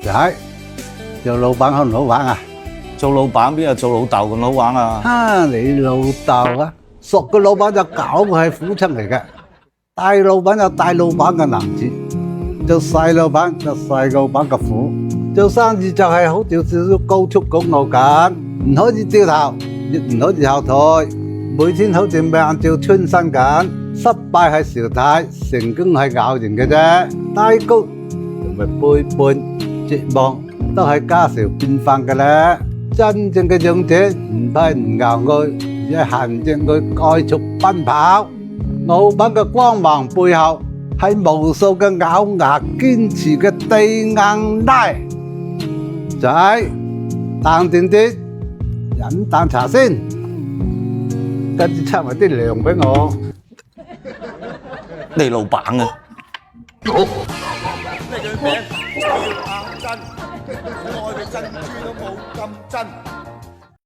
仔，做老闆好唔好玩啊？做老闆邊有做老豆咁好玩啊？哈，你老豆啊，熟嘅老闆就搞佢係苦出嚟嘅，大老闆有大老闆嘅難處，做細老闆就細老闆嘅苦。做生意就係好似少少高速公路咁，唔可以掉頭，亦唔可以後退，每天好似命照穿身咁。失敗係常態，成功係偶然嘅啫。低谷同埋背叛、絕望都係家常便飯嘅啦。真正嘅勇者唔係唔熬餓，而係行正佢繼續奔跑。老闆嘅光芒背後係無數嘅咬牙堅持嘅地硬拉。仔，淡定啲，飲啖茶先，跟住出埋啲糧俾我。你老闆啊！呢句名叫硬真，愛嘅珍珠都冇咁真。